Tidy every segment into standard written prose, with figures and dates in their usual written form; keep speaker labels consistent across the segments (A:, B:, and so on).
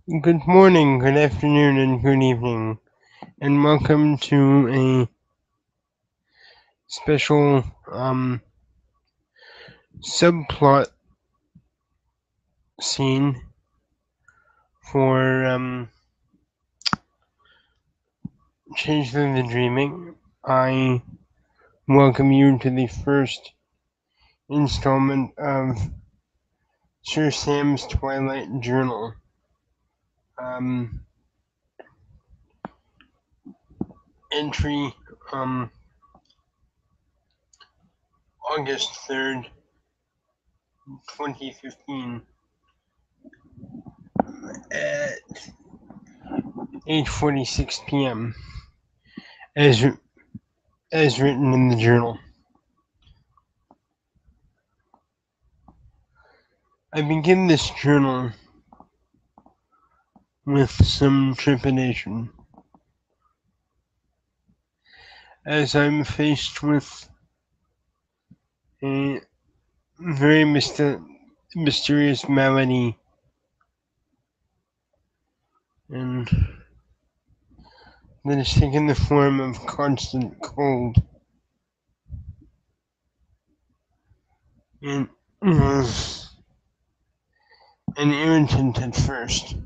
A: Good morning, good afternoon, and good evening, and welcome to a special subplot scene for Changeling the Dreaming. I welcome you to the first installment of Sir Sam's Twilight Journal. Entry August 3rd, 2015 at 8:46 p.m. as written in the journal. I begin this journal with some trepidation, as I'm faced with a very mysterious malady, and that has taken the form of constant cold. It was an irritant at first,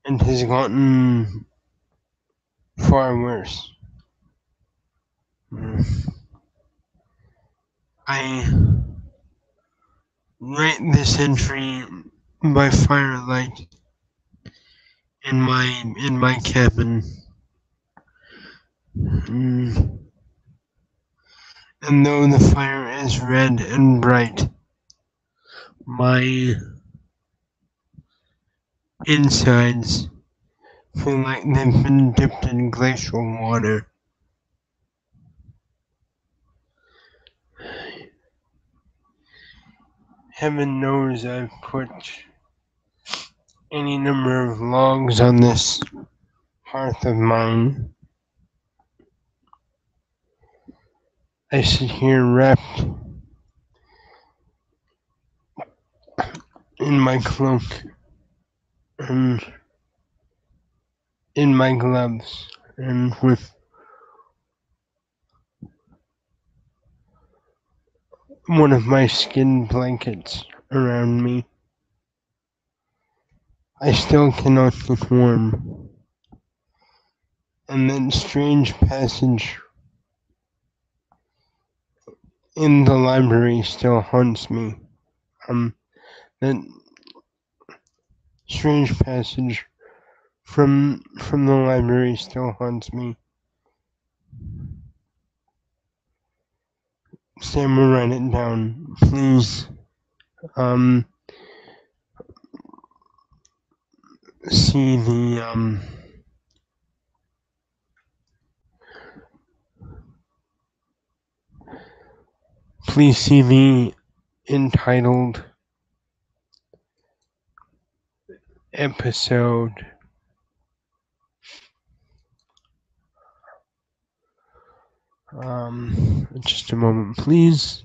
A: and has gotten far worse. I write this entry by firelight in my cabin, and though the fire is red and bright, my insides feel like they've been dipped in glacial water. Heaven knows I've put any number of logs on this hearth of mine. I sit here wrapped in my cloak and in my gloves, and with one of my skin blankets around me. I still cannot get warm, and that strange passage in the library still haunts me. That strange passage from the library still haunts me. Sam will write it down. Please see the please see the entitled episode. Just a moment, please.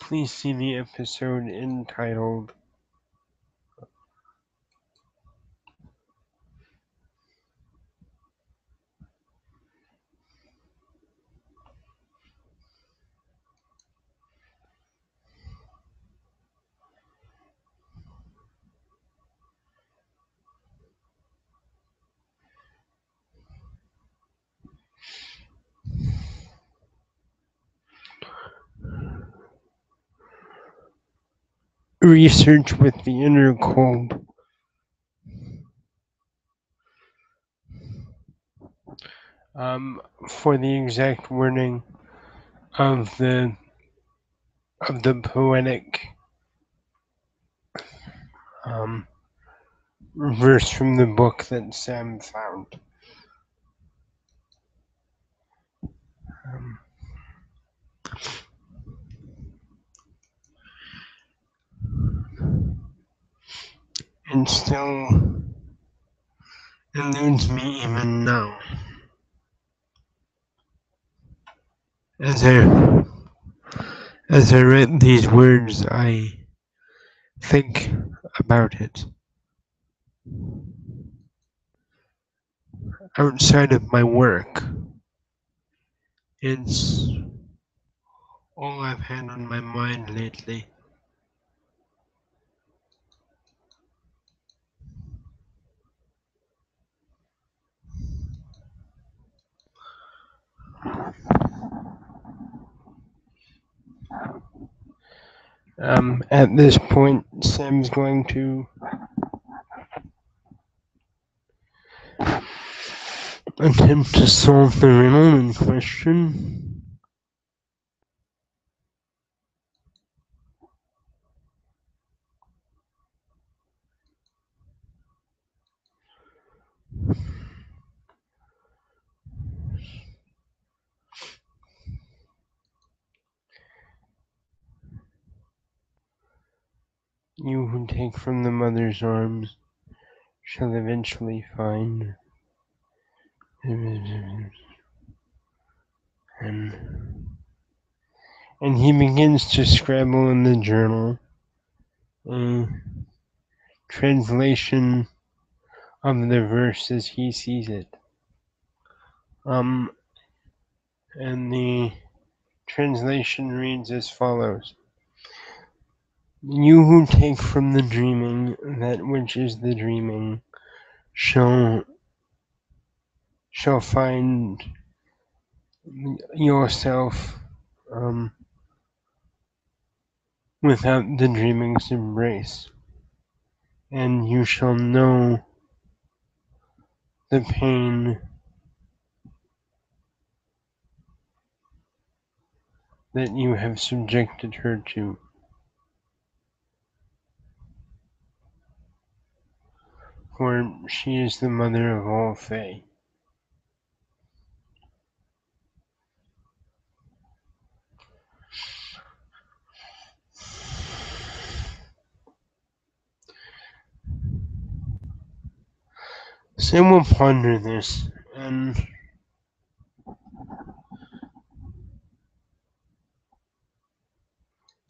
A: Please see the episode entitled Research with the Inner Cold. For the exact wording of the poetic verse from the book that Sam found. And still eludes me even now. As As I read these words, I think about it. Outside of my work, it's all I've had on my mind lately. At this point, Sam's going to attempt to solve the riddle in question. You who take from the mother's arms shall eventually find. And he begins to scribble in the journal a translation of the verse as he sees it. And the translation reads as follows. You who take from the dreaming that which is the dreaming shall find yourself without the dreaming's embrace, and you shall know the pain that you have subjected her to. For she is the mother of all Fae. Sam will ponder this, and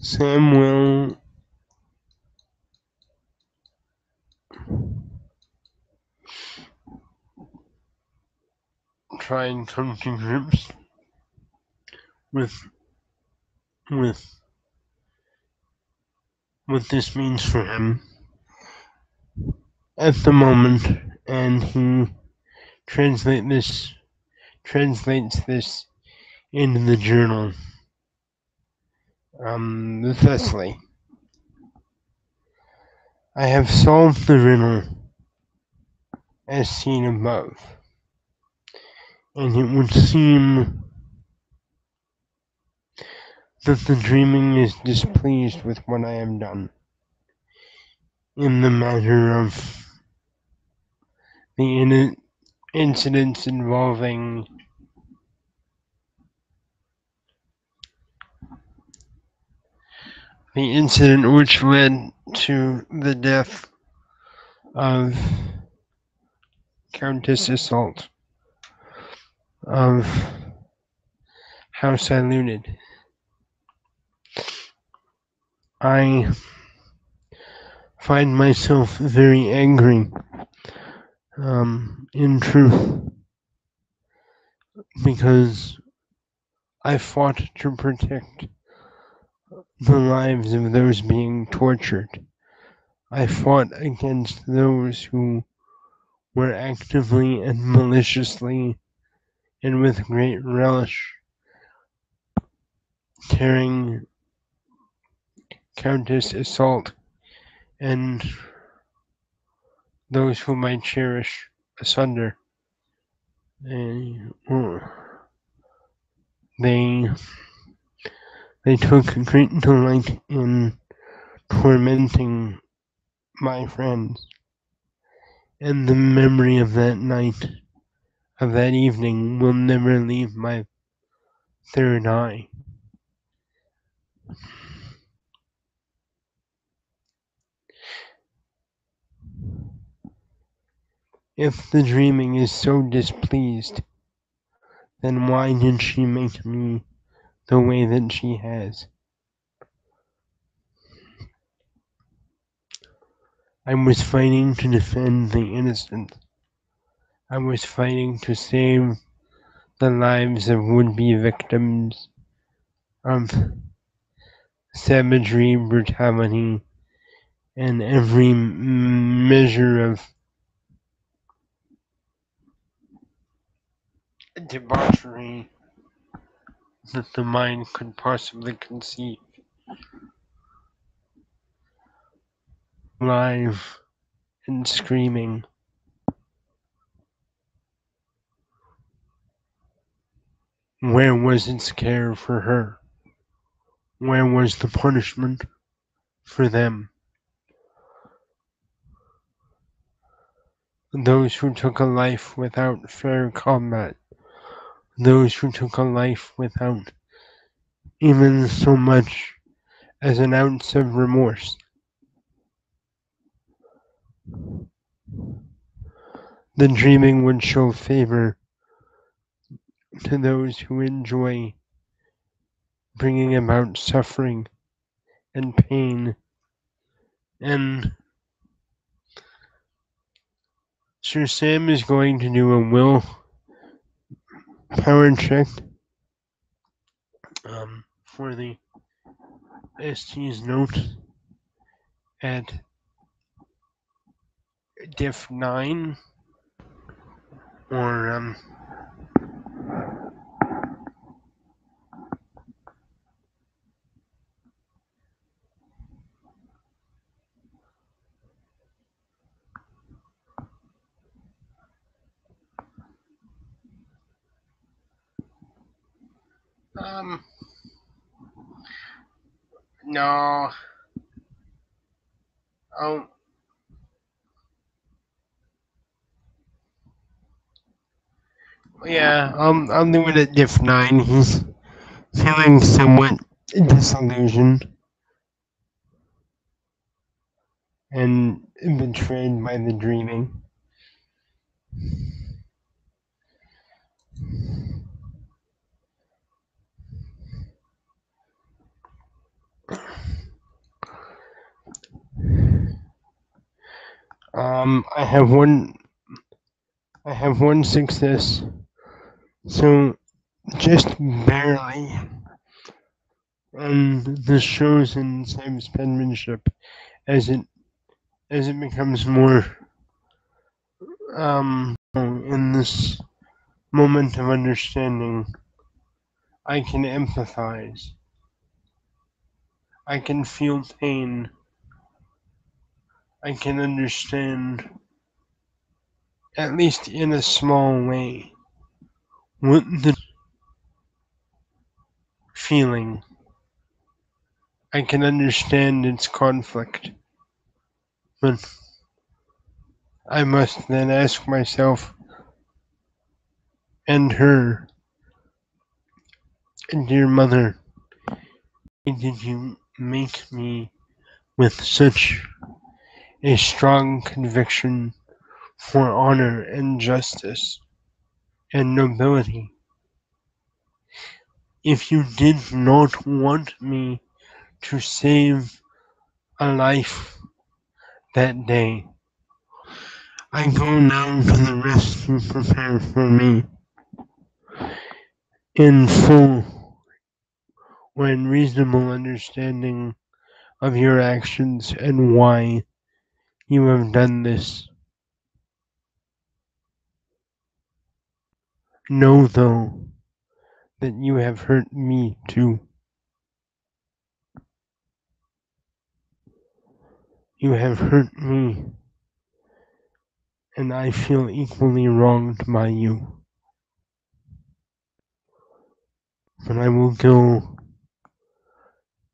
A: Sam will try and come to grips with what this means for him at the moment, and he translates this into the journal. Thusly, I have solved the riddle as seen above, and it would seem that the dreaming is displeased with what I have done in the matter of the incidents involving the incident which led to the death of Countess Assault of House Illuted. I find myself very angry, in truth, because I fought to protect the lives of those being tortured. I fought against those who were actively and maliciously and with great relish tearing Countess Assault and those whom I cherish asunder. They took great delight in tormenting my friends, and the memory of that night, of that evening, will never leave my third eye. If the dreaming is so displeased, then why did she make me the way that she has? I was fighting to defend the innocent. I was fighting to save the lives of would-be victims of savagery, brutality, and every measure of debauchery that the mind could possibly conceive. Alive and screaming. Where was its care for her? Where was the punishment for them? Those who took a life without fair combat, those who took a life without even so much as an ounce of remorse. The dreaming would show favor to those who enjoy bringing about suffering and pain, and Sir Sam is going to do a will power check for the ST's note at diff 9, or no, oh, yeah, I'll do it at diff 9. He's feeling somewhat disillusioned and betrayed by the dreaming. I have one success, so just barely. And this shows in Sam's penmanship as it becomes more in this moment of understanding. I can empathize. I can feel pain. I can understand, at least in a small way, what the feeling. I can understand its conflict. But I must then ask myself and her, dear mother, why did you make me with such a strong conviction for honor and justice and nobility? If you did not want me to save a life that day, I go now to the rest you prepared for me in full or in reasonable understanding of your actions and why you have done this. Know, though, that you have hurt me too. You have hurt me, and I feel equally wronged by you. But I will go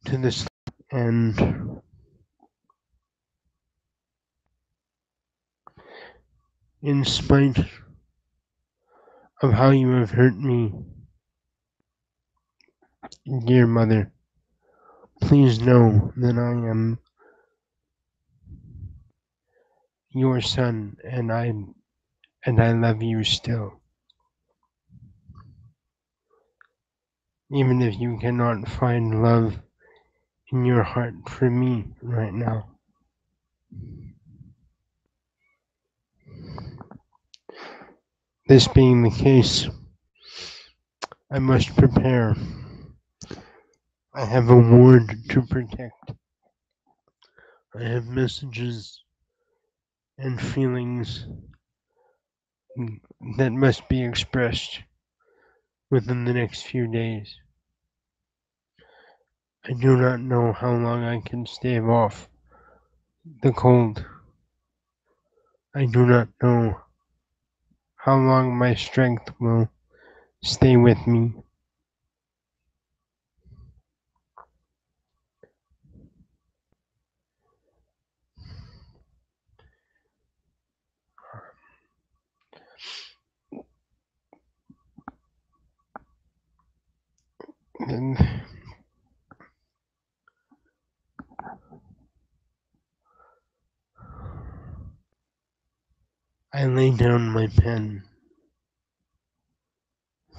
A: to this, and in spite of how you have hurt me, dear mother, please know that I am your son, and I love you still. Even if you cannot find love in your heart for me right now. This being the case, I must prepare. I have a ward to protect. I have messages and feelings that must be expressed within the next few days. I do not know how long I can stave off the cold. I do not know how long my strength will stay with me. And I lay down my pen,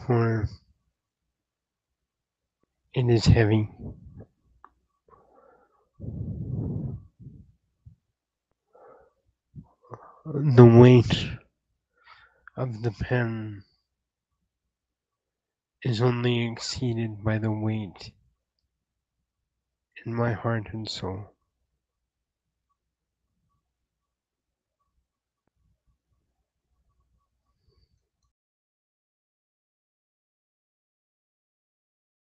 A: for it is heavy. The weight of the pen is only exceeded by the weight in my heart and soul.